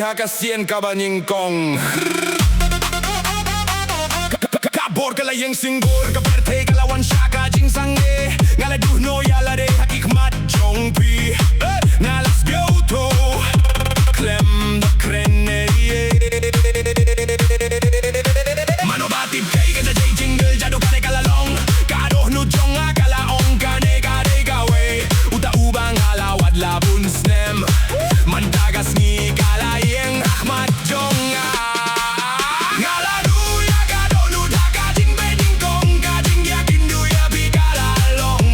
piha kasien Ka Nyngkong. Kabor kalayeng singgor kaperte kalawan siya Ka Jingsange ngaladuh no yalade hakikmat jongpi ngalas bioto klem da krennerie manobatib kay kada jay jingle jadu kane kalalong kadoh no jong akalaong kane kade gawe uta ubang halawad labun snem mantagas ni kalayeng ahmad jonga ngaladu ya kadonu da Ka Jingpeit Nyngkong Ka Jing yakin du ya bikalalong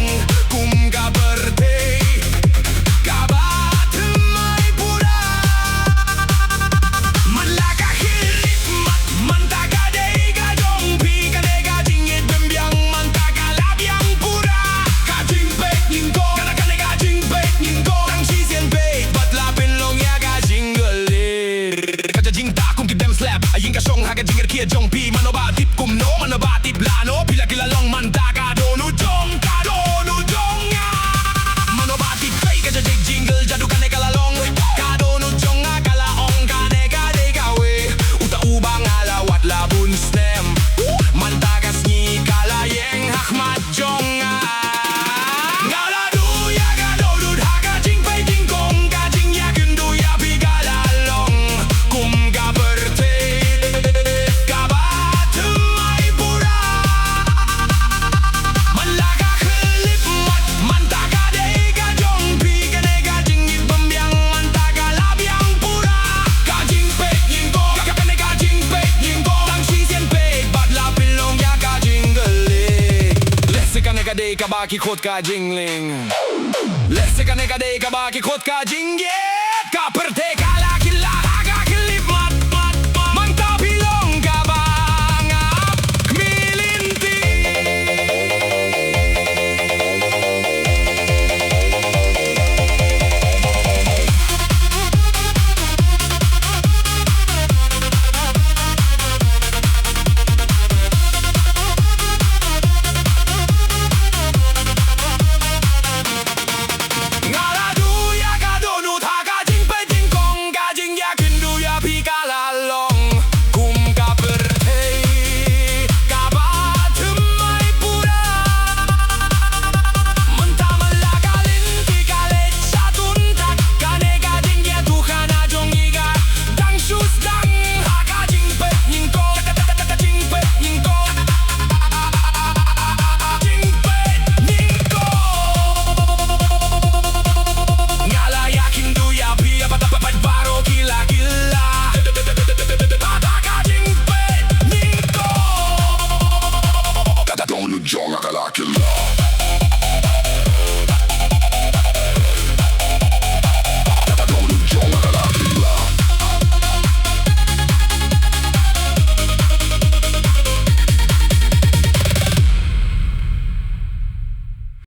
kum ka berte ka batemai pura malaka hilip mat mantaga dei ka jongpi kane Ka Jingit bembiang mantaga labiang pura Ka Jingpeit Nyngkong kane Ka Jingpeit Nyngkong tang si sien pei bat lapin long ya Ka Jinggle kaja jing ta kum kip dem slap aying ka song ha Ka Jingir kia jongpi manobatip kum no manobatip lano pila kilalong mantaga donu jong ka donu jong ya manobatip kay kaja jay jingle jadu kane kalalong ka donu jong akalaong kane kade gawe uta ubang alawat labun snem mantagas ni kalayeng ahmad jonga ngaladu ya kadonu da Ka Jingpeit Nyngkong Ka Jing yakin du ya bikalalong kum ka berte ka batemai pura malaka kelip mat mantaga dei ka jongpi kane Ka Jingit bembiang mantaga labiang pura Ka Jingpeit Nyngkong kane Ka Jingpeit Nyngkong tang si sien pei bat lapin long ya Ka Jingle lesse kane ka dei ka baki khot Ka Jingling lesse kane ka dei ka baki khot Ka Jingget ka perte kala kila ka kelip mat mat mantapi long ka bangap milinti ngaladu ya kadonu da Ka Jingpeit Nyngkong Ka Jing yakin du ya bikalalong kum ka berte ka batemai pura menta malaka linti kalet satuntak kane Ka Jing ya Tuhan ajong iga dang sus dang ha Ka Jingpeit Nyngkong Ka Jingpeit Nyngkong Jingpeit Nyngkong ngala yakin du ya pia pat baro gila gila ada Ka Jingpeit Nyngkong kata donu jong akala kila